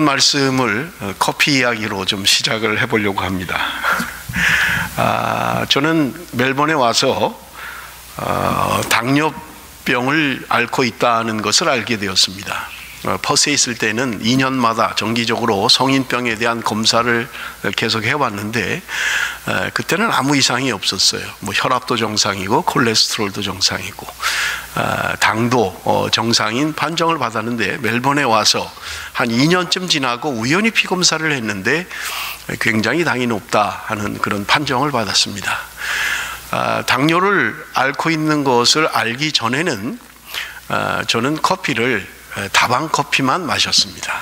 말씀을 커피 이야기로 좀 시작을 해보려고 합니다. 저는 멜번에 와서 당뇨병을 앓고 있다는 것을 알게 되었습니다. 퍼스에 있을 때는 2년마다 정기적으로 성인병에 대한 검사를 계속 해왔는데 그때는 아무 이상이 없었어요. 뭐 혈압도 정상이고 콜레스테롤도 정상이고 당도 정상인 판정을 받았는데, 멜번에 와서 한 2년쯤 지나고 우연히 피 검사를 했는데 굉장히 당이 높다 하는 그런 판정을 받았습니다. 당뇨를 앓고 있는 것을 알기 전에는 저는 커피를 다방 커피만 마셨습니다.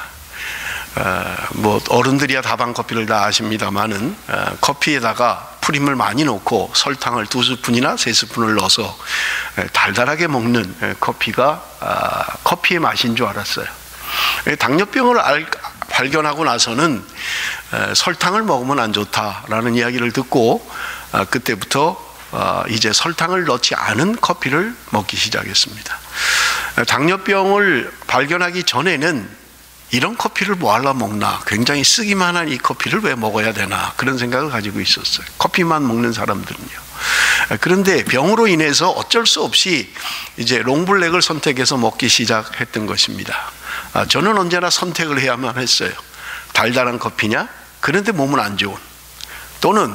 뭐 어른들이야 다방 커피를 다 아십니다만은 커피에다가 프림을 많이 넣고 설탕을 2스푼이나 3스푼을 넣어서 달달하게 먹는 커피가 커피의 맛인 줄 알았어요. 당뇨병을 발견하고 나서는 설탕을 먹으면 안 좋다라는 이야기를 듣고 그때부터 이제 설탕을 넣지 않은 커피를 먹기 시작했습니다. 당뇨병을 발견하기 전에는 이런 커피를 뭐 하려 먹나, 굉장히 쓰기만 한 이 커피를 왜 먹어야 되나, 그런 생각을 가지고 있었어요. 커피만 먹는 사람들은요. 그런데 병으로 인해서 어쩔 수 없이 이제 롱블랙을 선택해서 먹기 시작했던 것입니다. 저는 언제나 선택을 해야만 했어요. 달달한 커피냐, 그런데 몸은 안 좋은, 또는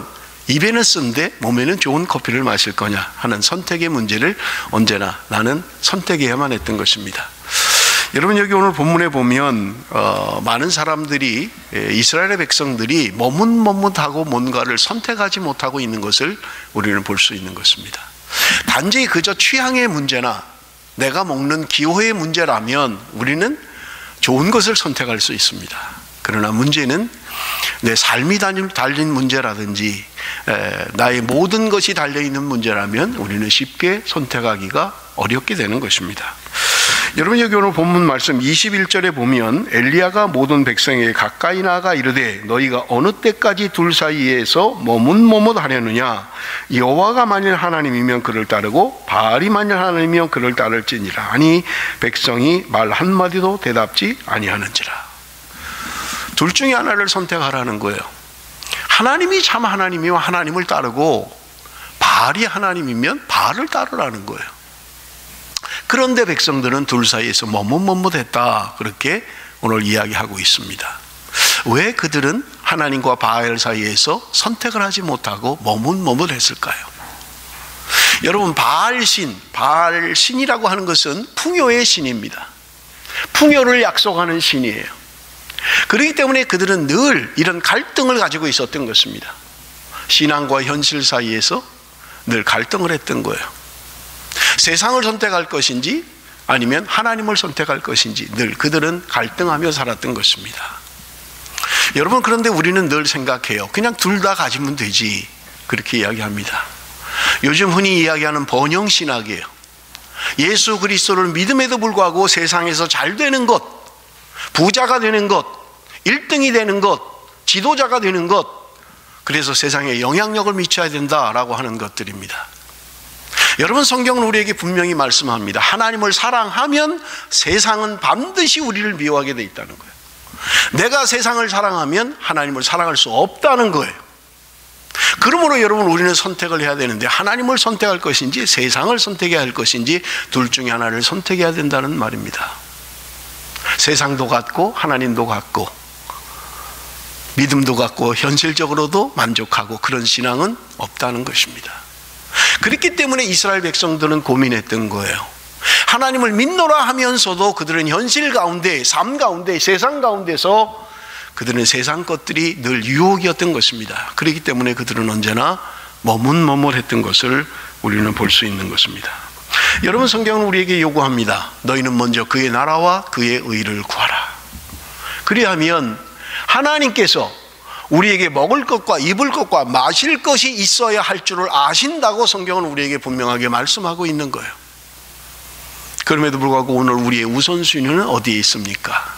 입에는 쓴데 몸에는 좋은 커피를 마실 거냐 하는 선택의 문제를 언제나 나는 선택해야만 했던 것입니다. 여러분, 여기 오늘 본문에 보면 많은 사람들이, 이스라엘의 백성들이 머뭇머뭇하고 뭔가를 선택하지 못하고 있는 것을 우리는 볼 수 있는 것입니다. 단지 그저 취향의 문제나 내가 먹는 기호의 문제라면 우리는 좋은 것을 선택할 수 있습니다. 그러나 문제는 내 삶이 달린 문제라든지 나의 모든 것이 달려있는 문제라면 우리는 쉽게 선택하기가 어렵게 되는 것입니다. 여러분, 여기 오늘 본문 말씀 21절에 보면 엘리야가 모든 백성에게 가까이 나아가 이르되 너희가 어느 때까지 둘 사이에서 머뭇머뭇하려느냐, 여호와가 만일 하나님이면 그를 따르고 바알이 만일 하나님이면 그를 따를지니라 하니 백성이 말 한마디도 대답지 아니하는지라. 둘 중에 하나를 선택하라는 거예요. 하나님이 참 하나님이면 하나님을 따르고 바알이 하나님이면 바알을 따르라는 거예요. 그런데 백성들은 둘 사이에서 머뭇머뭇했다, 그렇게 오늘 이야기하고 있습니다. 왜 그들은 하나님과 바알 사이에서 선택을 하지 못하고 머뭇머뭇했을까요? 여러분, 바알신이라고 하는 것은 풍요의 신입니다. 풍요를 약속하는 신이에요. 그렇기 때문에 그들은 늘 이런 갈등을 가지고 있었던 것입니다. 신앙과 현실 사이에서 늘 갈등을 했던 거예요. 세상을 선택할 것인지 아니면 하나님을 선택할 것인지 늘 그들은 갈등하며 살았던 것입니다. 여러분, 그런데 우리는 늘 생각해요. 그냥 둘 다 가지면 되지, 그렇게 이야기합니다. 요즘 흔히 이야기하는 번영신학이에요. 예수 그리스도를 믿음에도 불구하고 세상에서 잘 되는 것, 부자가 되는 것, 1등이 되는 것, 지도자가 되는 것, 그래서 세상에 영향력을 미쳐야 된다라고 하는 것들입니다. 여러분, 성경은 우리에게 분명히 말씀합니다. 하나님을 사랑하면 세상은 반드시 우리를 미워하게 돼 있다는 거예요. 내가 세상을 사랑하면 하나님을 사랑할 수 없다는 거예요. 그러므로 여러분, 우리는 선택을 해야 되는데 하나님을 선택할 것인지 세상을 선택해야 할 것인지 둘 중에 하나를 선택해야 된다는 말입니다. 세상도 같고 하나님도 같고 믿음도 같고 현실적으로도 만족하고 그런 신앙은 없다는 것입니다. 그렇기 때문에 이스라엘 백성들은 고민했던 거예요. 하나님을 믿노라 하면서도 그들은 현실 가운데, 삶 가운데, 세상 가운데서 그들은 세상 것들이 늘 유혹이었던 것입니다. 그렇기 때문에 그들은 언제나 머뭇머뭇했던 것을 우리는 볼 수 있는 것입니다. 여러분, 성경은 우리에게 요구합니다. 너희는 먼저 그의 나라와 그의 의를 구하라. 그리하면 하나님께서 우리에게 먹을 것과 입을 것과 마실 것이 있어야 할 줄을 아신다고 성경은 우리에게 분명하게 말씀하고 있는 거예요. 그럼에도 불구하고 오늘 우리의 우선순위는 어디에 있습니까?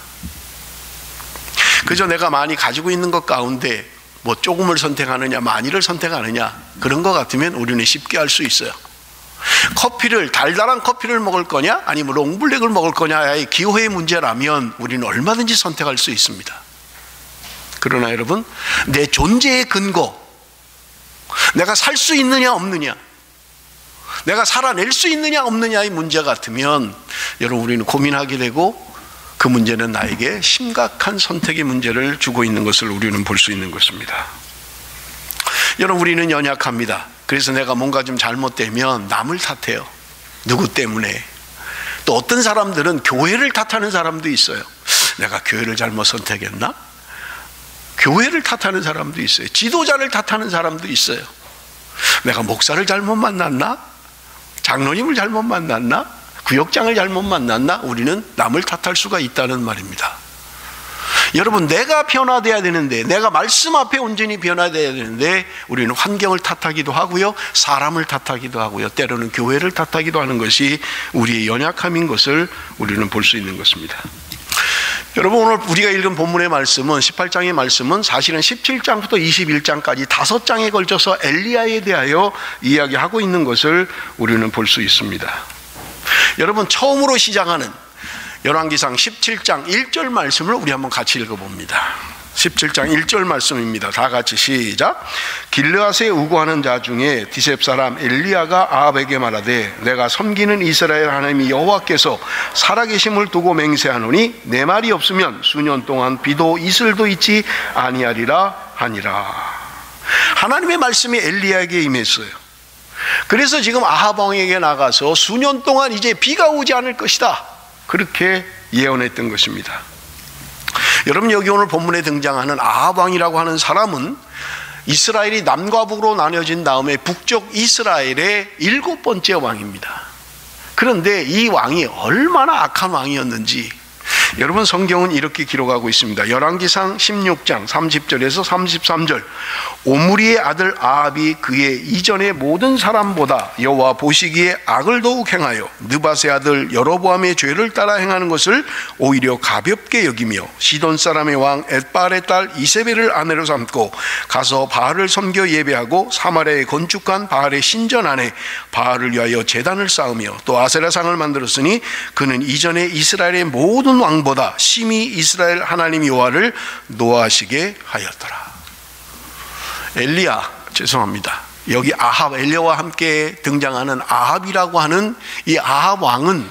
그저 내가 많이 가지고 있는 것 가운데 뭐 조금을 선택하느냐 많이를 선택하느냐, 그런 것 같으면 우리는 쉽게 할 수 있어요. 커피를, 달달한 커피를 먹을 거냐 아니면 롱블랙을 먹을 거냐의 기호의 문제라면 우리는 얼마든지 선택할 수 있습니다. 그러나 여러분, 내 존재의 근거, 내가 살 수 있느냐 없느냐, 내가 살아낼 수 있느냐 없느냐의 문제 같으면 여러분 우리는 고민하게 되고, 그 문제는 나에게 심각한 선택의 문제를 주고 있는 것을 우리는 볼 수 있는 것입니다. 여러분, 우리는 연약합니다. 그래서 내가 뭔가 좀 잘못되면 남을 탓해요. 누구 때문에. 또 어떤 사람들은 교회를 탓하는 사람도 있어요. 내가 교회를 잘못 선택했나? 교회를 탓하는 사람도 있어요. 지도자를 탓하는 사람도 있어요. 내가 목사를 잘못 만났나? 장로님을 잘못 만났나? 구역장을 잘못 만났나? 우리는 남을 탓할 수가 있다는 말입니다. 여러분, 내가 변화돼야 되는데, 내가 말씀 앞에 온전히 변화돼야 되는데 우리는 환경을 탓하기도 하고요, 사람을 탓하기도 하고요, 때로는 교회를 탓하기도 하는 것이 우리의 연약함인 것을 우리는 볼 수 있는 것입니다. 여러분, 오늘 우리가 읽은 본문의 말씀은, 18장의 말씀은 사실은 17장부터 21장까지 5장에 걸쳐서 엘리야에 대하여 이야기하고 있는 것을 우리는 볼 수 있습니다. 여러분, 처음으로 시작하는 열왕기상 17장 1절 말씀을 우리 한번 같이 읽어봅니다. 17장 1절 말씀입니다. 다 같이 시작. 길르앗에 우거하는 자 중에 디셉 사람 엘리야가 아합에게 말하되, 내가 섬기는 이스라엘 하나님이 여호와께서 살아계심을 두고 맹세하노니 내 말이 없으면 수년 동안 비도 이슬도 있지 아니하리라 하니라. 하나님의 말씀이 엘리야에게 임했어요. 그래서 지금 아합 왕에게 나가서 수년 동안 이제 비가 오지 않을 것이다, 그렇게 예언했던 것입니다. 여러분, 여기 오늘 본문에 등장하는 아합 왕이라고 하는 사람은 이스라엘이 남과 북으로 나뉘어진 다음에 북쪽 이스라엘의 7번째 왕입니다. 그런데 이 왕이 얼마나 악한 왕이었는지 여러분, 성경은 이렇게 기록하고 있습니다. 열왕기상 16장 30절에서 33절. 오므리의 아들 아합이 그의 이전의 모든 사람보다 여호와 보시기에 악을 더욱 행하여 느밧의 아들 여로보암의 죄를 따라 행하는 것을 오히려 가볍게 여기며 시돈 사람의 왕 엣바알의 딸 이세벨을 아내로 삼고 가서 바알을 섬겨 예배하고 사마리아에 건축한 바알의 신전 안에 바알을 위하여 제단을 쌓으며 또 아세라상을 만들었으니 그는 이전에 이스라엘의 모든 왕보다 심히 이스라엘 하나님 여호와를 노하시게 하였더라. 여기 아합, 엘리야와 함께 등장하는 아합이라고 하는 이 아합 왕은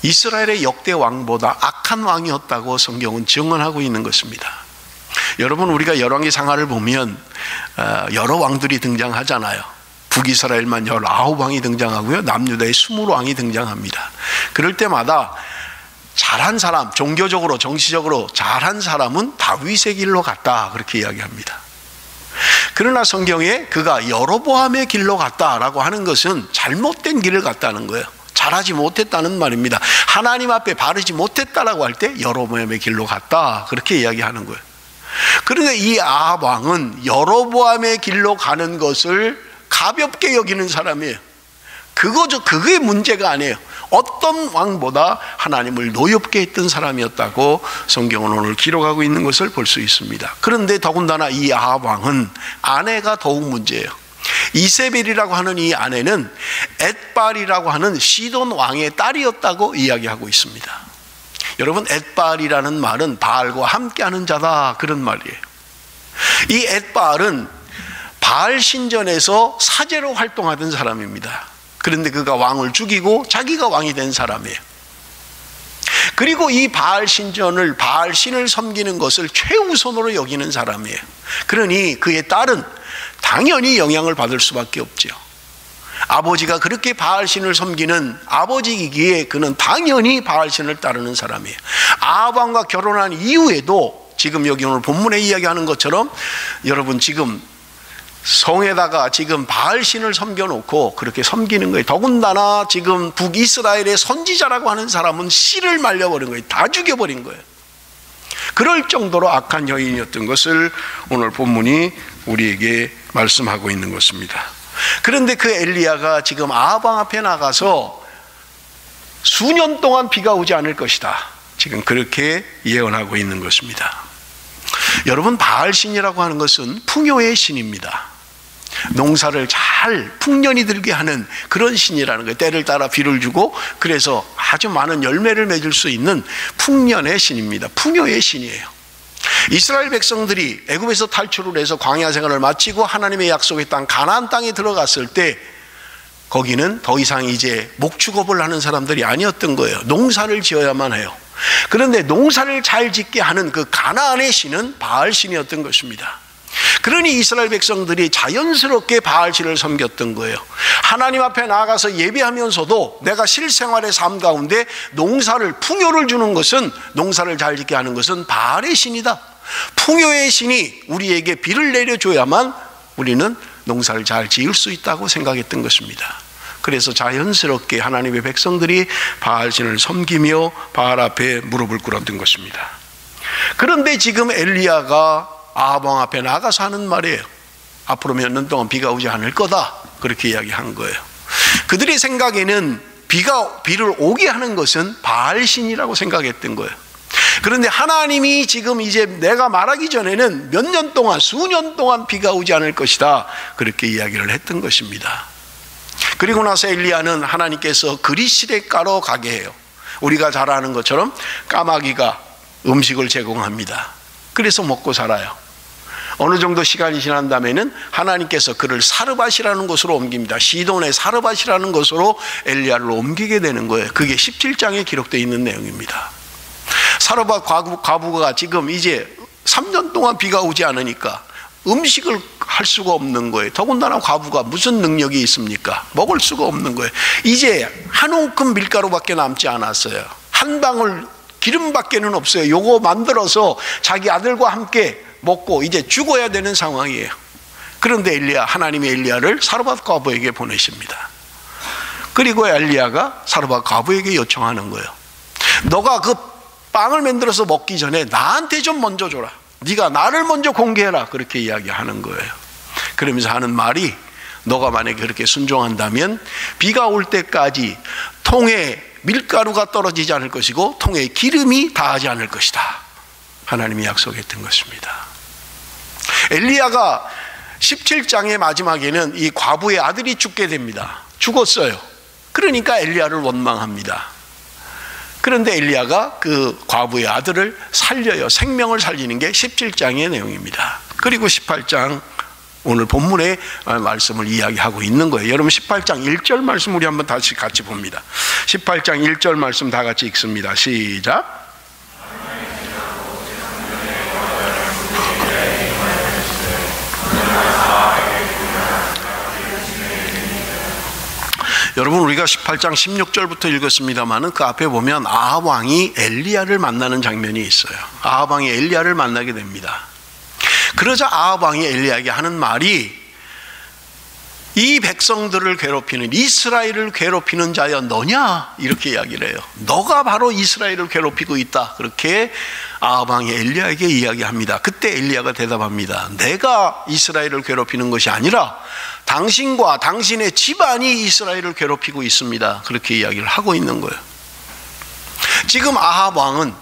이스라엘의 역대 왕보다 악한 왕이었다고 성경은 증언하고 있는 것입니다. 여러분, 우리가 열왕기상하를 보면 여러 왕들이 등장하잖아요. 북이스라엘만 19왕이 등장하고요, 남유다의 20왕이 등장합니다. 그럴 때마다 잘한 사람, 종교적으로 정치적으로 잘한 사람은 다윗의 길로 갔다, 그렇게 이야기합니다. 그러나 성경에 그가 여로보암의 길로 갔다라고 하는 것은 잘못된 길을 갔다는 거예요. 잘하지 못했다는 말입니다. 하나님 앞에 바르지 못했다라고 할 때 여로보암의 길로 갔다, 그렇게 이야기하는 거예요. 그런데 이 아합 왕은 여로보암의 길로 가는 것을 가볍게 여기는 사람이에요. 그게 문제가 아니에요. 어떤 왕보다 하나님을 노엽게 했던 사람이었다고 성경은 오늘 기록하고 있는 것을 볼 수 있습니다. 그런데 더군다나 이 아합 왕은 아내가 더욱 문제예요. 이세벨이라고 하는 이 아내는 엣바알이라고 하는 시돈 왕의 딸이었다고 이야기하고 있습니다. 여러분, 엣바알이라는 말은 바알과 함께하는 자다, 그런 말이에요. 이 엣바알은 바알 신전에서 사제로 활동하던 사람입니다. 그런데 그가 왕을 죽이고 자기가 왕이 된 사람이에요. 그리고 이 바알 신전을, 바알 신을 섬기는 것을 최우선으로 여기는 사람이에요. 그러니 그의 딸은 당연히 영향을 받을 수밖에 없죠. 아버지가 그렇게 바알 신을 섬기는 아버지이기에 그는 당연히 바알 신을 따르는 사람이에요. 아합 왕과 결혼한 이후에도 지금 여기 오늘 본문에 이야기하는 것처럼 여러분, 지금 성에다가 지금 바알 신을 섬겨놓고 그렇게 섬기는 거예요. 더군다나 지금 북이스라엘의 선지자라고 하는 사람은 씨를 말려버린 거예요. 다 죽여버린 거예요. 그럴 정도로 악한 여인이었던 것을 오늘 본문이 우리에게 말씀하고 있는 것입니다. 그런데 그 엘리야가 지금 아합 왕 앞에 나가서 수년 동안 비가 오지 않을 것이다, 지금 그렇게 예언하고 있는 것입니다. 여러분, 바알 신이라고 하는 것은 풍요의 신입니다. 농사를 잘 풍년이 들게 하는 그런 신이라는 거예요. 때를 따라 비를 주고 그래서 아주 많은 열매를 맺을 수 있는 풍년의 신입니다. 풍요의 신이에요. 이스라엘 백성들이 애굽에서 탈출을 해서 광야 생활을 마치고 하나님의 약속의 땅 가나안 땅에 들어갔을 때 거기는 더 이상 이제 목축업을 하는 사람들이 아니었던 거예요. 농사를 지어야만 해요. 그런데 농사를 잘 짓게 하는 그 가나안의 신은 바알 신이었던 것입니다. 그러니 이스라엘 백성들이 자연스럽게 바알신을 섬겼던 거예요. 하나님 앞에 나아가서 예배하면서도 내가 실생활의 삶 가운데 농사를 풍요를 주는 것은, 농사를 잘 짓게 하는 것은 바알의 신이다. 풍요의 신이 우리에게 비를 내려줘야만 우리는 농사를 잘 지을 수 있다고 생각했던 것입니다. 그래서 자연스럽게 하나님의 백성들이 바알신을 섬기며 바알 앞에 무릎을 꿇었던 것입니다. 그런데 지금 엘리야가 아합 왕 앞에 나가서 하는 말이에요. 앞으로 몇 년 동안 비가 오지 않을 거다, 그렇게 이야기한 거예요. 그들의 생각에는 비를 오게 하는 것은 바알신이라고 생각했던 거예요. 그런데 하나님이 지금 이제 내가 말하기 전에는 몇 년 동안, 수년 동안 비가 오지 않을 것이다, 그렇게 이야기를 했던 것입니다. 그리고 나서 엘리야는 하나님께서 그리시대가로 가게 해요. 우리가 잘 아는 것처럼 까마귀가 음식을 제공합니다. 그래서 먹고 살아요. 어느 정도 시간이 지난 다음에는 하나님께서 그를 사르밧이라는 곳으로 옮깁니다. 시돈의 사르밧이라는 곳으로 엘리야를 옮기게 되는 거예요. 그게 17장에 기록되어 있는 내용입니다. 사르밧 과부가 지금 이제 3년 동안 비가 오지 않으니까 음식을 할 수가 없는 거예요. 더군다나 과부가 무슨 능력이 있습니까? 먹을 수가 없는 거예요. 이제 한 움큼 밀가루밖에 남지 않았어요. 한 방울 기름밖에는 없어요. 요거 만들어서 자기 아들과 함께 먹고 이제 죽어야 되는 상황이에요. 그런데 하나님이 엘리야를 사르밧 과부에게 보내십니다. 그리고 엘리야가 사르밧 과부에게 요청하는 거예요. 너가 그 빵을 만들어서 먹기 전에 나한테 좀 먼저 줘라. 네가 나를 먼저 공개해라, 그렇게 이야기하는 거예요. 그러면서 하는 말이, 너가 만약에 그렇게 순종한다면 비가 올 때까지 통에 밀가루가 떨어지지 않을 것이고 통에 기름이 닿지 않을 것이다, 하나님이 약속했던 것입니다. 엘리야가 17장의 마지막에는 이 과부의 아들이 죽게 됩니다. 죽었어요. 그러니까 엘리야를 원망합니다. 그런데 엘리야가 그 과부의 아들을 살려요. 생명을 살리는 게 17장의 내용입니다. 그리고 18장, 오늘 본문의 말씀을 이야기하고 있는 거예요. 여러분 18장 1절 말씀 우리 한번 다시 같이 봅니다. 18장 1절 말씀 다 같이 읽습니다. 시작. 여러분 우리가 18장 16절부터 읽었습니다마는 그 앞에 보면 아합 왕이 엘리야를 만나는 장면이 있어요. 아합 왕이 엘리야를 만나게 됩니다. 그러자 아합 왕이 엘리야에게 하는 말이, 이 백성들을 괴롭히는, 이스라엘을 괴롭히는 자여 너냐, 이렇게 이야기를 해요. 너가 바로 이스라엘을 괴롭히고 있다, 그렇게 아합 왕이 엘리야에게 이야기합니다. 그때 엘리야가 대답합니다. 내가 이스라엘을 괴롭히는 것이 아니라 당신과 당신의 집안이 이스라엘을 괴롭히고 있습니다, 그렇게 이야기를 하고 있는 거예요. 지금 아합 왕은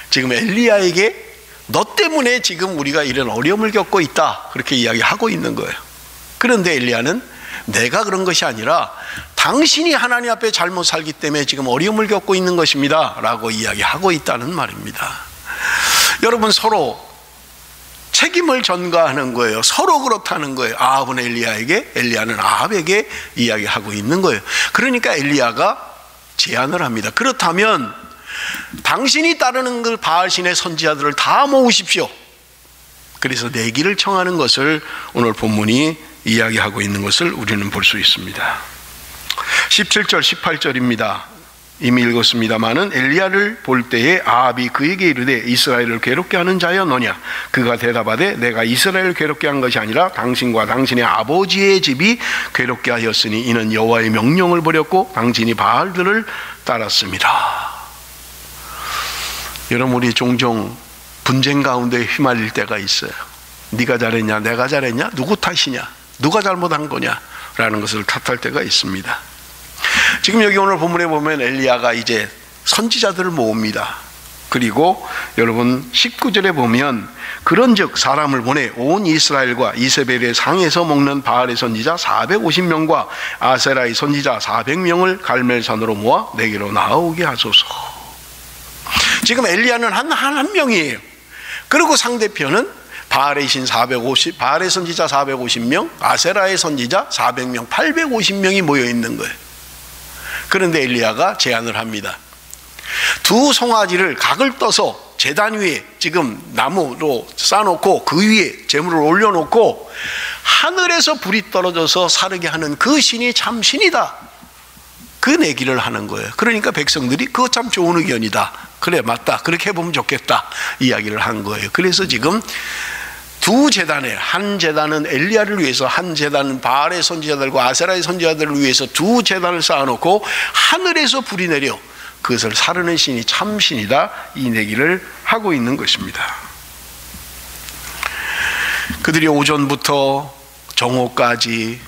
지금 엘리야에게 너 때문에 지금 우리가 이런 어려움을 겪고 있다, 그렇게 이야기하고 있는 거예요. 그런데 엘리야는 내가 그런 것이 아니라 당신이 하나님 앞에 잘못 살기 때문에 지금 어려움을 겪고 있는 것입니다, 라고 이야기하고 있다는 말입니다. 여러분, 서로 책임을 전가하는 거예요. 서로 그렇다는 거예요. 아합은 엘리야에게, 엘리야는 아합에게 이야기하고 있는 거예요. 그러니까 엘리야가 제안을 합니다. 그렇다면 당신이 따르는 그 바알신의 선지자들을 다 모으십시오. 그래서 내기를 청하는 것을 오늘 본문이 이야기하고 있는 것을 우리는 볼 수 있습니다. 17절 18절입니다. 이미 읽었습니다마는 엘리야를 볼 때에 아합이 그에게 이르되 이스라엘을 괴롭게 하는 자여 너냐? 그가 대답하되 내가 이스라엘을 괴롭게 한 것이 아니라 당신과 당신의 아버지의 집이 괴롭게 하였으니 이는 여호와의 명령을 버렸고 당신이 바알들을 따랐습니다. 여러분, 우리 종종 분쟁 가운데 휘말릴 때가 있어요. 네가 잘했냐, 내가 잘했냐, 누구 탓이냐, 누가 잘못한 거냐 라는 것을 탓할 때가 있습니다. 지금 여기 오늘 본문에 보면 엘리야가 이제 선지자들을 모읍니다. 그리고 여러분 19절에 보면 그런즉 사람을 보내 온 이스라엘과 이세벨의 상에서 먹는 바알의 선지자 450명과 아세라의 선지자 400명을 갈멜산으로 모아 내게로 나오게 하소서. 지금 엘리야는 한 명이에요. 그리고 상대편은 바알의 선지자 450명, 아세라의 선지자 400명, 850명이 모여 있는 거예요. 그런데 엘리야가 제안을 합니다. 두 송아지를 각을 떠서 제단 위에 지금 나무로 쌓아놓고 그 위에 제물을 올려놓고 하늘에서 불이 떨어져서 사르게 하는 그 신이 참 신이다, 그 내기를 하는 거예요. 그러니까 백성들이 그거 참 좋은 의견이다, 그래 맞다, 그렇게 해보면 좋겠다 이야기를 한 거예요. 그래서 지금 두 제단에, 한 제단은 엘리야를 위해서, 한 제단은 바알의 선지자들과 아세라의 선지자들을 위해서 두 제단을 쌓아놓고 하늘에서 불이 내려 그것을 사르는 신이 참신이다, 이 내기를 하고 있는 것입니다. 그들이 오전부터 정오까지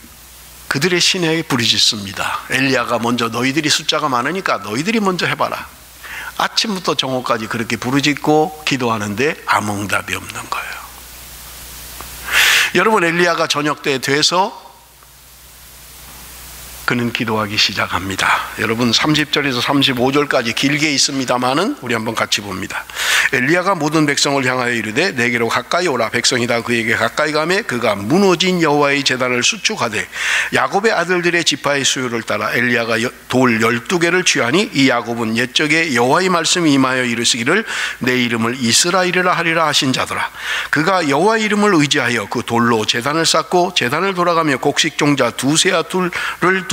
그들의 신에 부르짖습니다. 엘리야가 먼저 너희들이 숫자가 많으니까 너희들이 먼저 해봐라. 아침부터 정오까지 그렇게 부르짖고 기도하는데 아무 응답이 없는 거예요. 여러분, 엘리야가 저녁 때 돼서 그는 기도하기 시작합니다. 여러분 30절에서 35절까지 길게 있습니다만은 우리 한번 같이 봅니다. 엘리야가 모든 백성을 향하여 이르되 내게로 가까이 오라. 백성이 다 그에게 가까이 가매 그가 무너진 여호와의 제단을 수축하되 야곱의 아들들의 지파의 수요를 따라 엘리야가 돌 12개를 취하니 이 야곱은 옛적에 여호와의 말씀이 임하여 이르시기를 내 이름을 이스라엘이라 하리라 하신 자더라. 그가 여호와의 이름을 의지하여 그 돌로 제단을 쌓고 제단을 돌아가며 곡식 종자 두세아 둘을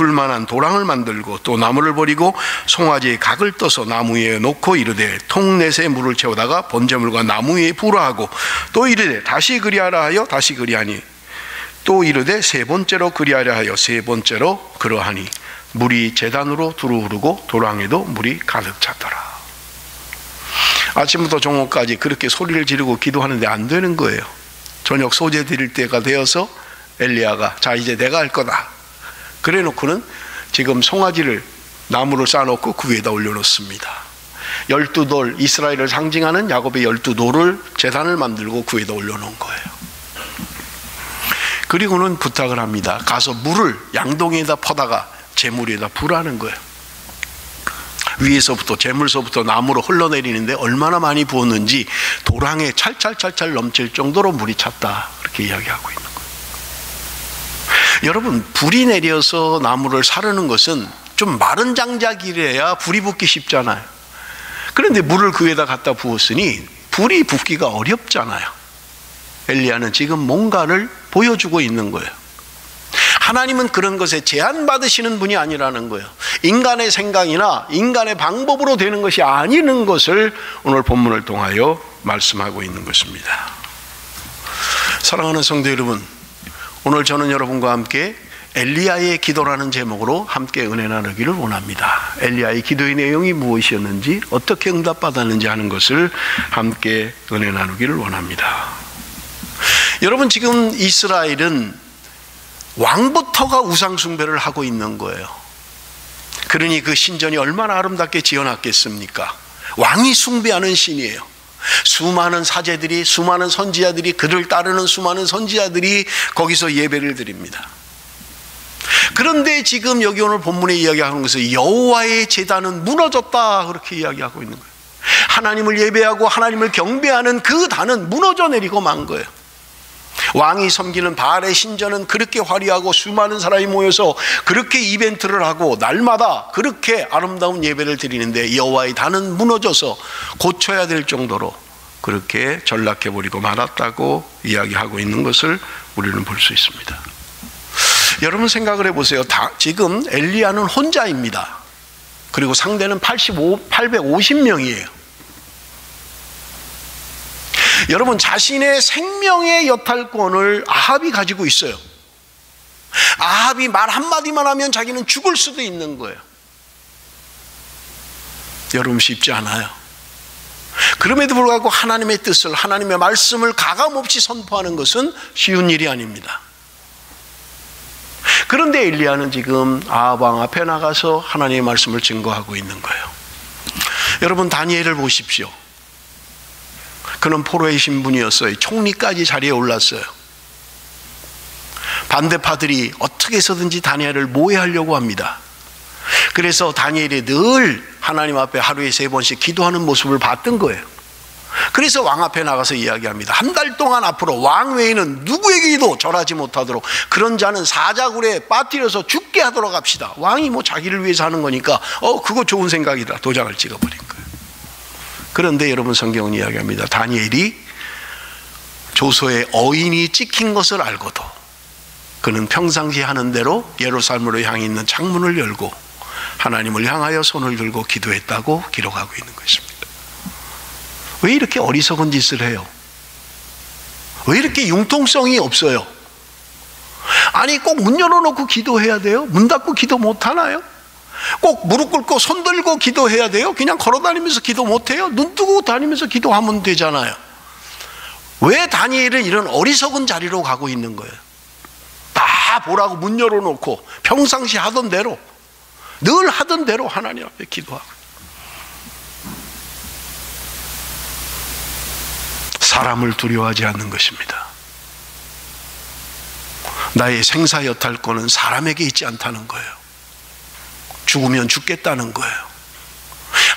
둘만한 도랑을 만들고 또 나무를 버리고 송아지의 각을 떠서 나무 위에 놓고 이르되 통넷에 물을 채우다가 번제물과 나무 위에 부라하고 또 이르되 다시 그리하라 하여 다시 그리하니 또 이르되 세 번째로 그리하려 하여 세 번째로 그러하니 물이 제단으로 두루 흐르고 도랑에도 물이 가득 찼더라. 아침부터 정오까지 그렇게 소리를 지르고 기도하는데 안 되는 거예요. 저녁 소재 드릴 때가 되어서 엘리야가 자 이제 내가 할 거다 그래 놓고는 지금 송아지를 나무를 쌓아놓고 그 위에다 올려놓습니다. 12돌, 이스라엘을 상징하는 야곱의 12돌을 제단을 만들고 그 위에다 올려놓은 거예요. 그리고는 부탁을 합니다. 가서 물을 양동이에다 퍼다가 제물 위에다 부라는 거예요. 위에서부터 제물서부터 나무로 흘러내리는데 얼마나 많이 부었는지 도랑에 찰찰찰찰 넘칠 정도로 물이 찼다, 그렇게 이야기하고 있는 거예요. 여러분, 불이 내려서 나무를 사르는 것은 좀 마른 장작이래야 불이 붙기 쉽잖아요. 그런데 물을 그 위에다 갖다 부었으니 불이 붙기가 어렵잖아요. 엘리야는 지금 뭔가를 보여주고 있는 거예요. 하나님은 그런 것에 제한받으시는 분이 아니라는 거예요. 인간의 생각이나 인간의 방법으로 되는 것이 아니는 것을 오늘 본문을 통하여 말씀하고 있는 것입니다. 사랑하는 성도 여러분, 오늘 저는 여러분과 함께 엘리야의 기도라는 제목으로 함께 은혜 나누기를 원합니다. 엘리야의 기도의 내용이 무엇이었는지, 어떻게 응답받았는지 하는 것을 함께 은혜 나누기를 원합니다. 여러분, 지금 이스라엘은 왕부터가 우상 숭배를 하고 있는 거예요. 그러니 그 신전이 얼마나 아름답게 지어놨겠습니까? 왕이 숭배하는 신이에요. 수많은 사제들이, 수많은 선지자들이, 그를 따르는 수많은 선지자들이 거기서 예배를 드립니다. 그런데 지금 여기 오늘 본문에 이야기하는 것은 여호와의 제단은 무너졌다, 그렇게 이야기하고 있는 거예요. 하나님을 예배하고 하나님을 경배하는 그 단은 무너져 내리고 만 거예요. 왕이 섬기는 바알의 신전은 그렇게 화려하고 수많은 사람이 모여서 그렇게 이벤트를 하고 날마다 그렇게 아름다운 예배를 드리는데 여호와의 단은 무너져서 고쳐야 될 정도로 그렇게 전락해버리고 말았다고 이야기하고 있는 것을 우리는 볼 수 있습니다. 여러분 생각을 해보세요. 지금 엘리야는 혼자입니다. 그리고 상대는 850명이에요. 여러분, 자신의 생명의 여탈권을 아합이 가지고 있어요. 아합이 말 한마디만 하면 자기는 죽을 수도 있는 거예요. 여러분, 쉽지 않아요. 그럼에도 불구하고 하나님의 뜻을, 하나님의 말씀을 가감없이 선포하는 것은 쉬운 일이 아닙니다. 그런데 엘리야는 지금 아합 왕 앞에 나가서 하나님의 말씀을 증거하고 있는 거예요. 여러분, 다니엘을 보십시오. 그는 포로의 신분이었어요. 총리까지 자리에 올랐어요. 반대파들이 어떻게 해서든지 다니엘을 모해하려고 합니다. 그래서 다니엘이 늘 하나님 앞에 하루에 3번씩 기도하는 모습을 봤던 거예요. 그래서 왕 앞에 나가서 이야기합니다. 1달 동안 앞으로 왕 외에는 누구에게도 절하지 못하도록, 그런 자는 사자굴에 빠뜨려서 죽게 하도록 합시다. 왕이 뭐 자기를 위해서 하는 거니까 그거 좋은 생각이다. 도장을 찍어버린 거예요. 그런데 여러분, 성경은 이야기합니다. 다니엘이 조서에 어인이 찍힌 것을 알고도 그는 평상시 하는 대로 예루살렘으로 향해 있는 창문을 열고 하나님을 향하여 손을 들고 기도했다고 기록하고 있는 것입니다. 왜 이렇게 어리석은 짓을 해요? 왜 이렇게 융통성이 없어요? 아니, 꼭 문 열어놓고 기도해야 돼요? 문 닫고 기도 못하나요? 꼭 무릎 꿇고 손 들고 기도해야 돼요? 그냥 걸어다니면서 기도 못해요? 눈 뜨고 다니면서 기도하면 되잖아요. 왜 다니엘은 이런 어리석은 자리로 가고 있는 거예요? 다 보라고 문 열어놓고 평상시 하던 대로, 늘 하던 대로 하나님 앞에 기도하고, 사람을 두려워하지 않는 것입니다. 나의 생사여탈권은 사람에게 있지 않다는 거예요. 죽으면 죽겠다는 거예요.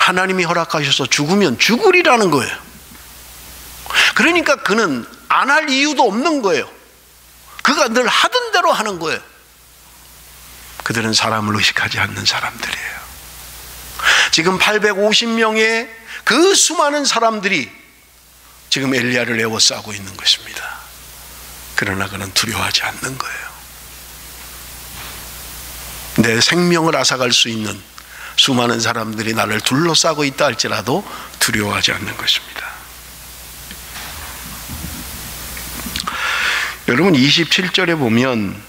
하나님이 허락하셔서 죽으면 죽으리라는 거예요. 그러니까 그는 안 할 이유도 없는 거예요. 그가 늘 하던 대로 하는 거예요. 그들은 사람을 의식하지 않는 사람들이에요. 지금 850명의 그 수많은 사람들이 지금 엘리야를 에워싸고 있는 것입니다. 그러나 그는 두려워하지 않는 거예요. 내 생명을 앗아갈 수 있는 수많은 사람들이 나를 둘러싸고 있다 할지라도 두려워하지 않는 것입니다. 여러분, 27절에 보면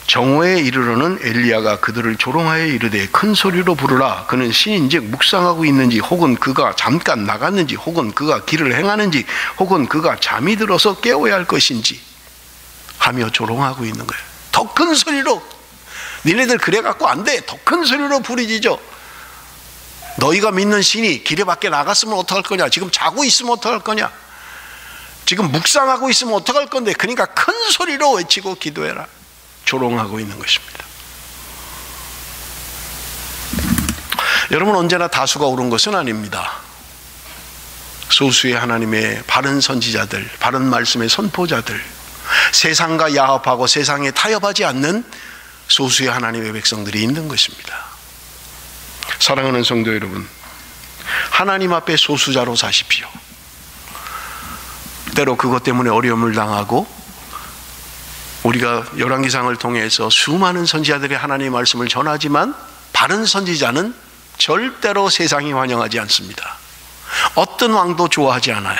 정오에 이르러는 엘리야가 그들을 조롱하여 이르되 큰 소리로 부르라. 그는 신인즉 묵상하고 있는지, 혹은 그가 잠깐 나갔는지, 혹은 그가 길을 행하는지, 혹은 그가 잠이 들어서 깨워야 할 것인지 하며 조롱하고 있는 거예요. 더 큰 소리로, 니네들 그래갖고 안 돼, 더 큰 소리로 부르짖어. 너희가 믿는 신이 길에 밖에 나갔으면 어떡할 거냐, 지금 자고 있으면 어떡할 거냐, 지금 묵상하고 있으면 어떡할 건데, 그러니까 큰 소리로 외치고 기도해라. 조롱하고 있는 것입니다. 여러분, 언제나 다수가 옳은 것은 아닙니다. 소수의 하나님의 바른 선지자들, 바른 말씀의 선포자들, 세상과 야합하고 세상에 타협하지 않는 소수의 하나님의 백성들이 있는 것입니다. 사랑하는 성도 여러분, 하나님 앞에 소수자로 사십시오. 때로 그것 때문에 어려움을 당하고, 우리가 열왕기상을 통해서 수많은 선지자들이 하나님의 말씀을 전하지만 바른 선지자는 절대로 세상이 환영하지 않습니다. 어떤 왕도 좋아하지 않아요.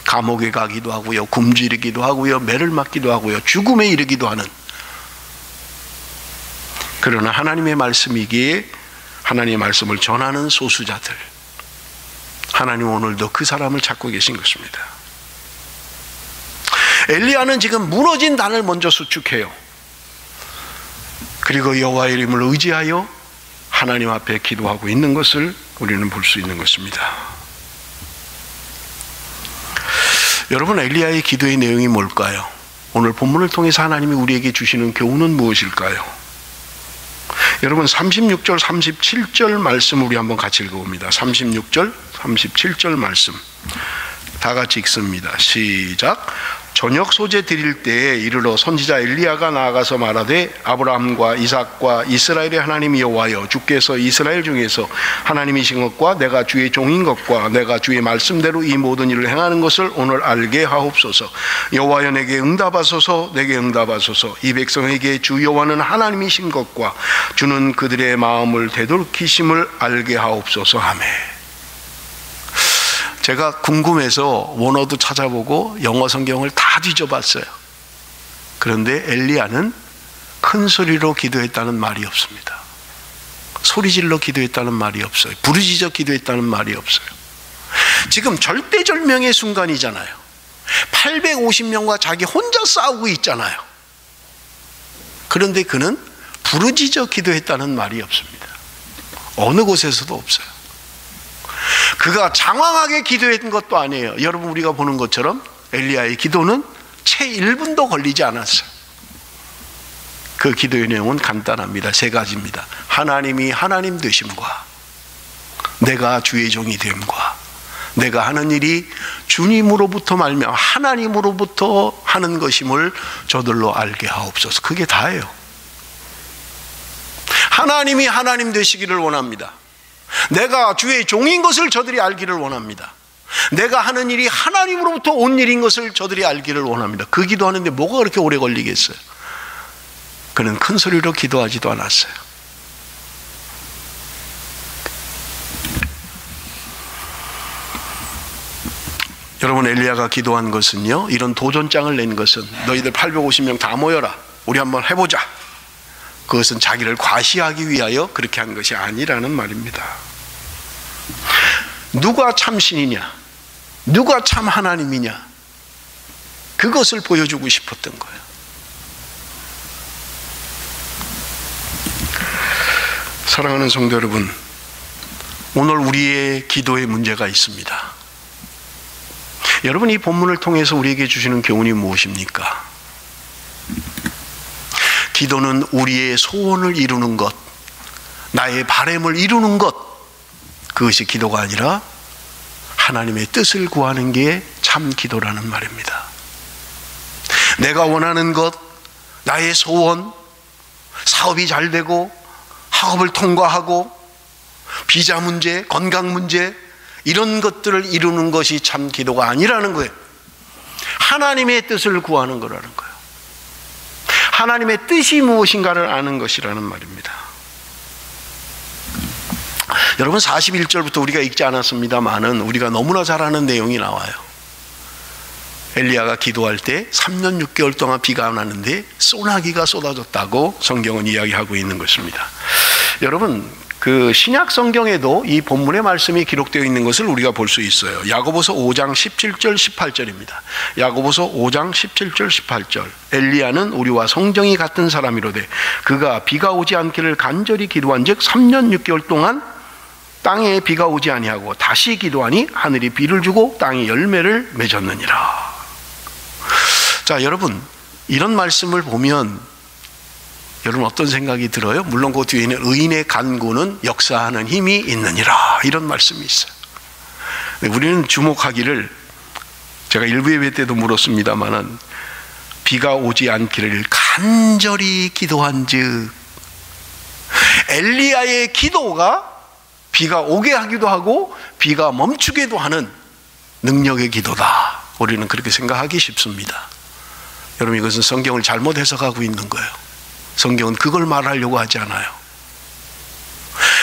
감옥에 가기도 하고요, 굶주리기도 하고요, 매를 맞기도 하고요, 죽음에 이르기도 하는. 그러나 하나님의 말씀이기에 하나님의 말씀을 전하는 소수자들, 하나님 오늘도 그 사람을 찾고 계신 것입니다. 엘리야는 지금 무너진 단을 먼저 수축해요. 그리고 여호와의 이름을 의지하여 하나님 앞에 기도하고 있는 것을 우리는 볼 수 있는 것입니다. 여러분, 엘리야의 기도의 내용이 뭘까요? 오늘 본문을 통해서 하나님이 우리에게 주시는 교훈은 무엇일까요? 여러분, 36절, 37절 말씀 우리 한번 같이 읽어봅니다. 36절, 37절 말씀 다 같이 읽습니다. 시작. 저녁 소재 드릴 때에 이르러 선지자 엘리야가 나아가서 말하되 아브라함과 이삭과 이스라엘의 하나님 여호와여, 주께서 이스라엘 중에서 하나님이신 것과 내가 주의 종인 것과 내가 주의 말씀대로 이 모든 일을 행하는 것을 오늘 알게 하옵소서. 여호와여, 내게 응답하소서, 내게 응답하소서. 이 백성에게 주 여호와는 하나님이신 것과 주는 그들의 마음을 되돌이키심을 알게 하옵소서 하매. 제가 궁금해서 원어도 찾아보고 영어 성경을 다 뒤져봤어요. 그런데 엘리야는 큰 소리로 기도했다는 말이 없습니다. 소리질러 기도했다는 말이 없어요. 부르짖어 기도했다는 말이 없어요. 지금 절대절명의 순간이잖아요. 850명과 자기 혼자 싸우고 있잖아요. 그런데 그는 부르짖어 기도했다는 말이 없습니다. 어느 곳에서도 없어요. 그가 장황하게 기도했던 것도 아니에요. 여러분, 우리가 보는 것처럼 엘리야의 기도는 채 1분도 걸리지 않았어요. 그 기도의 내용은 간단합니다. 3가지입니다. 하나님이 하나님 되심과, 내가 주의 종이 됨과, 내가 하는 일이 주님으로부터 말미암아 하나님으로부터 하는 것임을 저들로 알게 하옵소서. 그게 다예요. 하나님이 하나님 되시기를 원합니다. 내가 주의 종인 것을 저들이 알기를 원합니다. 내가 하는 일이 하나님으로부터 온 일인 것을 저들이 알기를 원합니다. 그 기도하는데 뭐가 그렇게 오래 걸리겠어요? 그는 큰 소리로 기도하지도 않았어요. 여러분, 엘리야가 기도한 것은요, 이런 도전장을 낸 것은 너희들 850명 다 모여라, 우리 한번 해보자, 그것은 자기를 과시하기 위하여 그렇게 한 것이 아니라는 말입니다. 누가 참 신이냐, 누가 참 하나님이냐, 그것을 보여주고 싶었던 거예요. 사랑하는 성도 여러분, 오늘 우리의 기도에 문제가 있습니다. 여러분, 이 본문을 통해서 우리에게 주시는 교훈이 무엇입니까? 기도는 우리의 소원을 이루는 것, 나의 바람을 이루는 것, 그것이 기도가 아니라 하나님의 뜻을 구하는 게 참 기도라는 말입니다. 내가 원하는 것, 나의 소원, 사업이 잘 되고 학업을 통과하고 비자 문제, 건강 문제, 이런 것들을 이루는 것이 참 기도가 아니라는 거예요. 하나님의 뜻을 구하는 거라는 거예요. 하나님의 뜻이 무엇인가를 아는 것이라는 말입니다. 여러분, 41절부터 우리가 읽지 않았습니다만은 우리가 너무나 잘 아는 내용이 나와요. 엘리야가 기도할 때 3년 6개월 동안 비가 안 왔는데 소나기가 쏟아졌다고 성경은 이야기하고 있는 것입니다. 여러분, 그 신약 성경에도 이 본문의 말씀이 기록되어 있는 것을 우리가 볼 수 있어요. 야고보서 5장 17절 18절입니다. 야고보서 5장 17절 18절. 엘리야는 우리와 성정이 같은 사람이로되 그가 비가 오지 않기를 간절히 기도한즉 3년 6개월 동안 땅에 비가 오지 아니하고 다시 기도하니 하늘이 비를 주고 땅이 열매를 맺었느니라. 자, 여러분, 이런 말씀을 보면 여러분 어떤 생각이 들어요? 물론 그 뒤에는 의인의 간구는 역사하는 힘이 있느니라, 이런 말씀이 있어요. 우리는 주목하기를, 제가 일부 예배 때도 물었습니다마는 비가 오지 않기를 간절히 기도한즉, 엘리야의 기도가 비가 오게 하기도 하고 비가 멈추게도 하는 능력의 기도다, 우리는 그렇게 생각하기 쉽습니다. 여러분, 이것은 성경을 잘못 해석하고 있는 거예요. 성경은 그걸 말하려고 하지 않아요.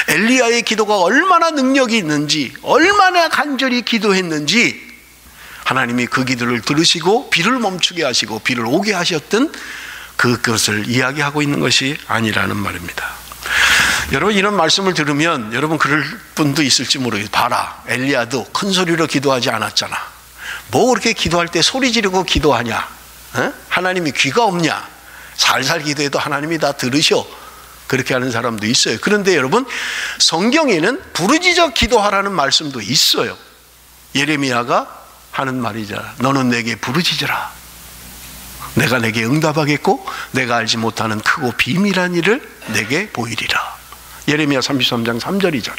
엘리야의 기도가 얼마나 능력이 있는지, 얼마나 간절히 기도했는지 하나님이 그 기도를 들으시고 비를 멈추게 하시고 비를 오게 하셨던 그것을 이야기하고 있는 것이 아니라는 말입니다. 여러분, 이런 말씀을 들으면 여러분 그럴 분도 있을지 모르겠어요. 봐라, 엘리야도 큰 소리로 기도하지 않았잖아. 뭐 그렇게 기도할 때 소리 지르고 기도하냐? 하나님이 귀가 없냐? 살살 기도해도 하나님이 다 들으셔. 그렇게 하는 사람도 있어요. 그런데 여러분, 성경에는 부르짖어 기도하라는 말씀도 있어요. 예레미야가 하는 말이잖아. 너는 내게 부르짖으라. 내가 내게 응답하겠고 내가 알지 못하는 크고 비밀한 일을 내게 보이리라. 예레미야 33장 3절이잖아.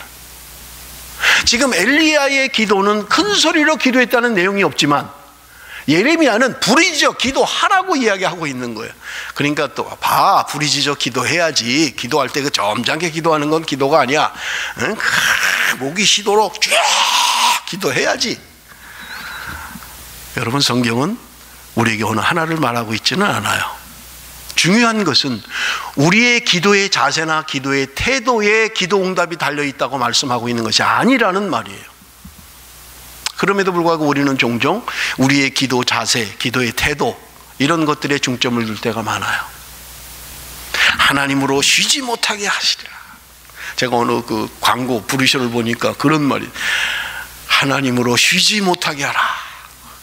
지금 엘리야의 기도는 큰 소리로 기도했다는 내용이 없지만 예레미야는 부르짖어 기도하라고 이야기하고 있는 거예요. 그러니까 또 봐, 부르짖어 기도해야지. 기도할 때 그 점잖게 기도하는 건 기도가 아니야. 응? 목이 쉬도록 쭉 기도해야지. 여러분, 성경은 우리에게 오늘 하나를 말하고 있지는 않아요. 중요한 것은 우리의 기도의 자세나 기도의 태도에 기도 응답이 달려있다고 말씀하고 있는 것이 아니라는 말이에요. 그럼에도 불구하고 우리는 종종 우리의 기도 자세, 기도의 태도, 이런 것들에 중점을 둘 때가 많아요. 하나님으로 쉬지 못하게 하시리라. 제가 어느 그 광고 브로셔를 보니까 그런 말이, 하나님으로 쉬지 못하게 하라.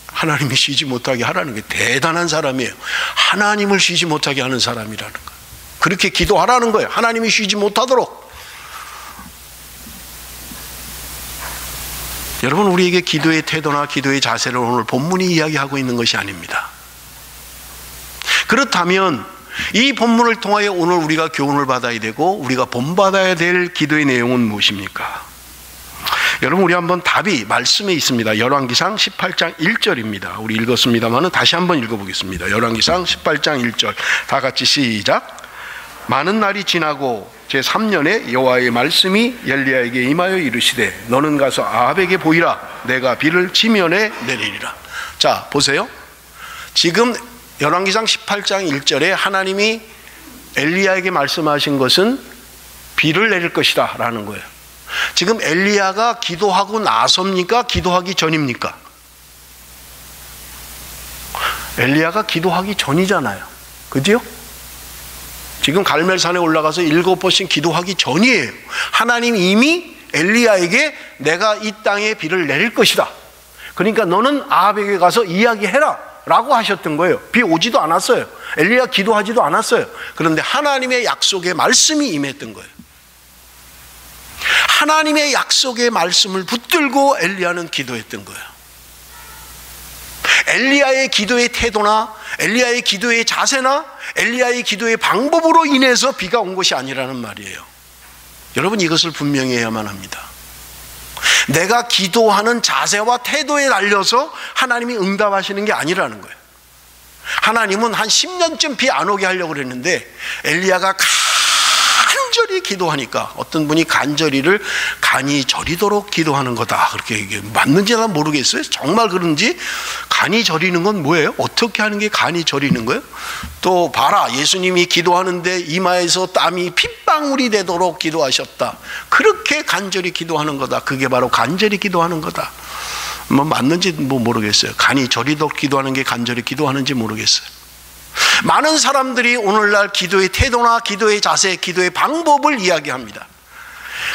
하나님이 쉬지 못하게 하라는 게 대단한 사람이에요. 하나님을 쉬지 못하게 하는 사람이라는 거예요. 그렇게 기도하라는 거예요. 하나님이 쉬지 못하도록. 여러분, 우리에게 기도의 태도나 기도의 자세를 오늘 본문이 이야기하고 있는 것이 아닙니다. 그렇다면 이 본문을 통하여 오늘 우리가 교훈을 받아야 되고 우리가 본받아야 될 기도의 내용은 무엇입니까? 여러분, 우리 한번 답이 말씀에 있습니다. 열왕기상 18장 1절입니다. 우리 읽었습니다만 다시 한번 읽어보겠습니다. 열왕기상 18장 1절 다 같이 시작. 많은 날이 지나고 제3년에 여호와의 말씀이 엘리야에게 임하여 이르시되 너는 가서 아합에게 보이라. 내가 비를 지면에 내리리라. 자, 보세요. 지금 열왕기상 18장 1절에 하나님이 엘리야에게 말씀하신 것은 비를 내릴 것이다 라는 거예요. 지금 엘리야가 기도하고 나섭니까? 기도하기 전입니까? 엘리야가 기도하기 전이잖아요. 그죠? 지금 갈멜산에 올라가서 7번씩 기도하기 전이에요. 하나님이 이미 엘리야에게 내가 이 땅에 비를 내릴 것이다. 그러니까 너는 아합에게 가서 이야기해라 라고 하셨던 거예요. 비 오지도 않았어요. 엘리야 기도하지도 않았어요. 그런데 하나님의 약속의 말씀이 임했던 거예요. 하나님의 약속의 말씀을 붙들고 엘리야는 기도했던 거예요. 엘리야의 기도의 태도나 엘리야의 기도의 자세나 엘리야의 기도의 방법으로 인해서 비가 온 것이 아니라는 말이에요. 여러분, 이것을 분명히 해야만 합니다. 내가 기도하는 자세와 태도에 달려서 하나님이 응답하시는 게 아니라는 거예요. 하나님은 한 10년쯤 비 안 오게 하려고 그랬는데 엘리야가 간절히 기도하니까 어떤 분이 간절히를 간이 저리도록 기도하는 거다 그렇게 얘기해요. 맞는지 난 모르겠어요. 정말 그런지. 간이 저리는 건 뭐예요? 어떻게 하는 게 간이 저리는 거예요? 또 봐라, 예수님이 기도하는데 이마에서 땀이 핏방울이 되도록 기도하셨다. 그렇게 간절히 기도하는 거다. 그게 바로 간절히 기도하는 거다. 뭐 맞는지 뭐 모르겠어요. 간이 저리도록 기도하는 게 간절히 기도하는지 모르겠어요. 많은 사람들이 오늘날 기도의 태도나 기도의 자세, 기도의 방법을 이야기합니다.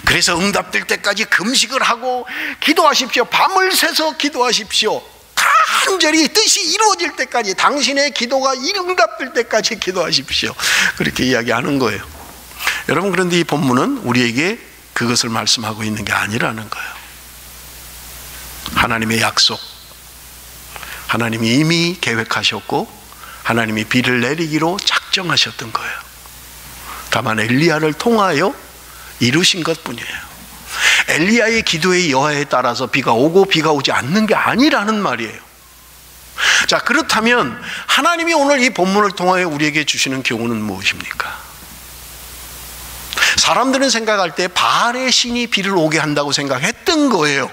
그래서 응답될 때까지 금식을 하고 기도하십시오. 밤을 새서 기도하십시오. 간절히 뜻이 이루어질 때까지, 당신의 기도가 응답될 때까지 기도하십시오. 그렇게 이야기하는 거예요. 여러분, 그런데 이 본문은 우리에게 그것을 말씀하고 있는 게 아니라는 거예요. 하나님의 약속, 하나님이 이미 계획하셨고 하나님이 비를 내리기로 작정하셨던 거예요. 다만 엘리야를 통하여 이루신 것뿐이에요. 엘리야의 기도의 여하에 따라서 비가 오고 비가 오지 않는 게 아니라는 말이에요. 자, 그렇다면 하나님이 오늘 이 본문을 통하여 우리에게 주시는 교훈은 무엇입니까? 사람들은 생각할 때 바알의 신이 비를 오게 한다고 생각했던 거예요.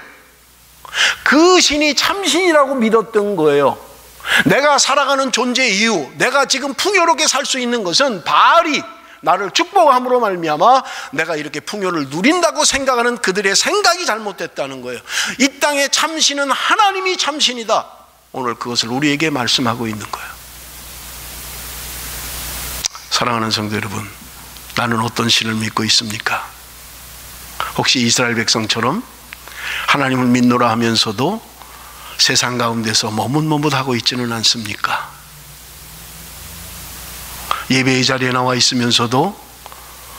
그 신이 참신이라고 믿었던 거예요. 내가 살아가는 존재 이유, 내가 지금 풍요롭게 살 수 있는 것은 바알이 나를 축복함으로 말미암아 내가 이렇게 풍요를 누린다고 생각하는 그들의 생각이 잘못됐다는 거예요. 이 땅의 참신은 하나님이 참신이다. 오늘 그것을 우리에게 말씀하고 있는 거예요. 사랑하는 성도 여러분, 나는 어떤 신을 믿고 있습니까? 혹시 이스라엘 백성처럼 하나님을 믿노라 하면서도 세상 가운데서 머뭇머뭇하고 있지는 않습니까? 예배의 자리에 나와 있으면서도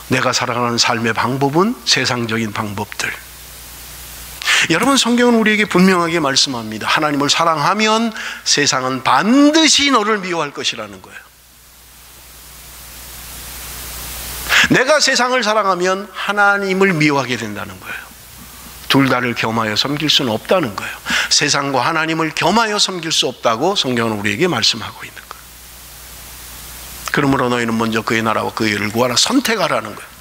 내가 살아가는 삶의 방법은 세상적인 방법들. 여러분, 성경은 우리에게 분명하게 말씀합니다. 하나님을 사랑하면 세상은 반드시 너를 미워할 것이라는 거예요. 내가 세상을 사랑하면 하나님을 미워하게 된다는 거예요. 둘 다를 겸하여 섬길 수는 없다는 거예요. 세상과 하나님을 겸하여 섬길 수 없다고 성경은 우리에게 말씀하고 있는 거예요. 그러므로 너희는 먼저 그의 나라와 그의 의를 구하라. 선택하라는 거예요.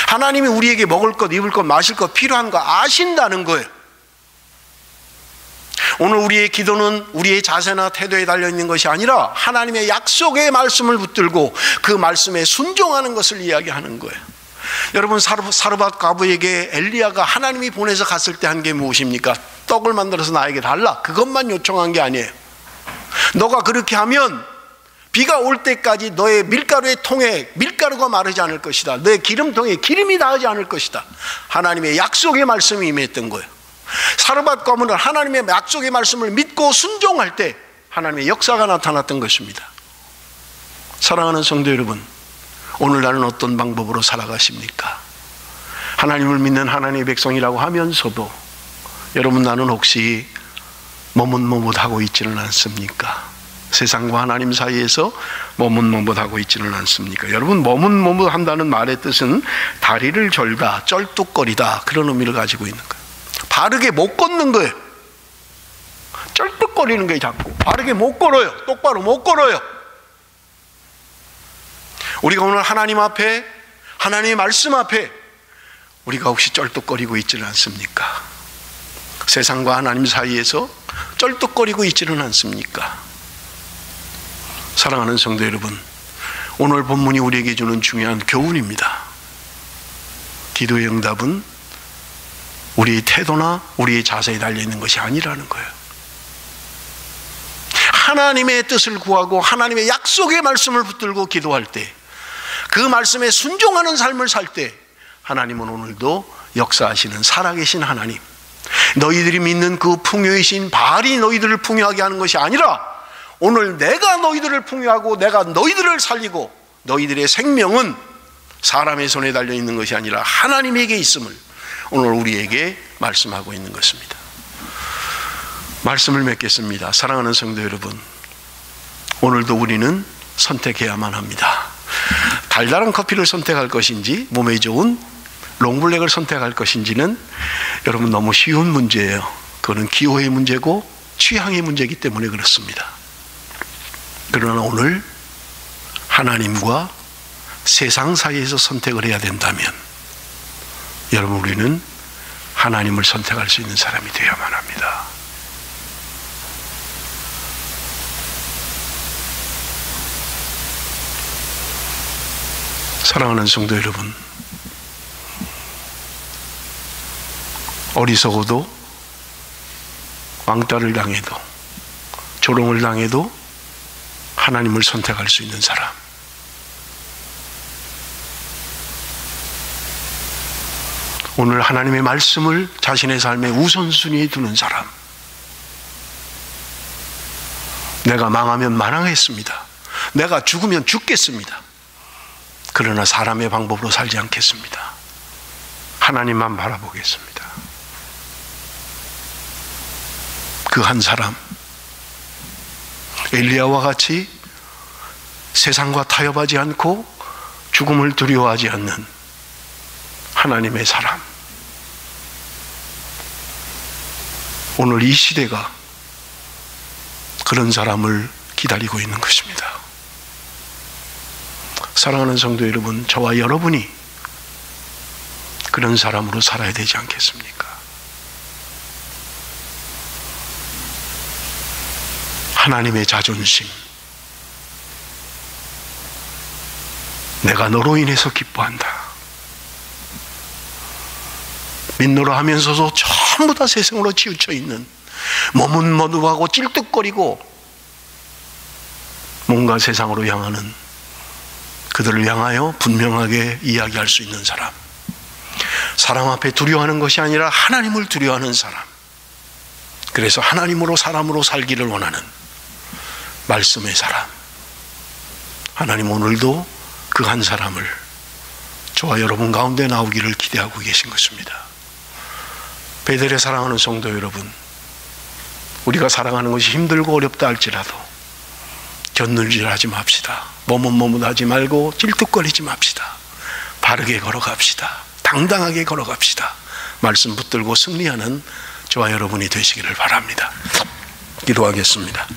하나님이 우리에게 먹을 것, 입을 것, 마실 것, 필요한 거 아신다는 거예요. 오늘 우리의 기도는 우리의 자세나 태도에 달려있는 것이 아니라 하나님의 약속의 말씀을 붙들고 그 말씀에 순종하는 것을 이야기하는 거예요. 여러분, 사르밧 과부에게 엘리야가 하나님이 보내서 갔을 때 한 게 무엇입니까? 떡을 만들어서 나에게 달라. 그것만 요청한 게 아니에요. 너가 그렇게 하면 비가 올 때까지 너의 밀가루의 통에 밀가루가 마르지 않을 것이다. 너의 기름통에 기름이 닿지 않을 것이다. 하나님의 약속의 말씀이 임했던 거예요. 사르밧 과부는 하나님의 약속의 말씀을 믿고 순종할 때 하나님의 역사가 나타났던 것입니다. 사랑하는 성도 여러분, 오늘날은 어떤 방법으로 살아가십니까? 하나님을 믿는 하나님의 백성이라고 하면서도 여러분, 나는 혹시 머뭇머뭇하고 있지는 않습니까? 세상과 하나님 사이에서 머뭇머뭇하고 있지는 않습니까? 여러분, 머뭇머뭇한다는 말의 뜻은 다리를 절다, 쩔뚝거리다, 그런 의미를 가지고 있는 거예요. 바르게 못 걷는 거예요. 쩔뚝거리는 게 자꾸 바르게 못 걸어요. 똑바로 못 걸어요. 우리가 오늘 하나님 앞에, 하나님의 말씀 앞에 우리가 혹시 쩔뚝거리고 있지는 않습니까? 세상과 하나님 사이에서 쩔뚝거리고 있지는 않습니까? 사랑하는 성도 여러분, 오늘 본문이 우리에게 주는 중요한 교훈입니다. 기도의 응답은 우리의 태도나 우리의 자세에 달려있는 것이 아니라는 거예요. 하나님의 뜻을 구하고 하나님의 약속의 말씀을 붙들고 기도할 때, 그 말씀에 순종하는 삶을 살 때 하나님은 오늘도 역사하시는 살아계신 하나님, 너희들이 믿는 그 풍요이신 바알이 너희들을 풍요하게 하는 것이 아니라 오늘 내가 너희들을 풍요하고 내가 너희들을 살리고 너희들의 생명은 사람의 손에 달려있는 것이 아니라 하나님에게 있음을 오늘 우리에게 말씀하고 있는 것입니다. 말씀을 맺겠습니다. 사랑하는 성도 여러분, 오늘도 우리는 선택해야만 합니다. 달달한 커피를 선택할 것인지 몸에 좋은 롱블랙을 선택할 것인지는 여러분 너무 쉬운 문제예요. 그거는 기호의 문제고 취향의 문제이기 때문에 그렇습니다. 그러나 오늘 하나님과 세상 사이에서 선택을 해야 된다면 여러분, 우리는 하나님을 선택할 수 있는 사람이 되어야만 합니다. 사랑하는 성도 여러분, 어리석어도 왕따를 당해도 조롱을 당해도 하나님을 선택할 수 있는 사람, 오늘 하나님의 말씀을 자신의 삶의 우선순위에 두는 사람, 내가 망하면 망하겠습니다. 내가 죽으면 죽겠습니다. 그러나 사람의 방법으로 살지 않겠습니다. 하나님만 바라보겠습니다. 그 한 사람, 엘리야와 같이 세상과 타협하지 않고 죽음을 두려워하지 않는 하나님의 사람, 오늘 이 시대가 그런 사람을 기다리고 있는 것입니다. 사랑하는 성도 여러분, 저와 여러분이 그런 사람으로 살아야 되지 않겠습니까? 하나님의 자존심, 내가 너로 인해서 기뻐한다, 믿노라 하면서도 전부 다 세상으로 치우쳐 있는, 머뭇머뭇하고 찔뚝거리고 뭔가 세상으로 향하는 그들을 향하여 분명하게 이야기할 수 있는 사람, 사람 앞에 두려워하는 것이 아니라 하나님을 두려워하는 사람, 그래서 하나님으로 사람으로 살기를 원하는 말씀의 사람, 하나님 오늘도 그 한 사람을 저와 여러분 가운데 나오기를 기대하고 계신 것입니다. 베델에 사랑하는 성도 여러분, 우리가 살아가는 것이 힘들고 어렵다 할지라도 견눈질하지 맙시다. 머뭇머뭇하지 말고 찔뚝거리지 맙시다. 바르게 걸어갑시다. 당당하게 걸어갑시다. 말씀 붙들고 승리하는 저와 여러분이 되시기를 바랍니다. 기도하겠습니다.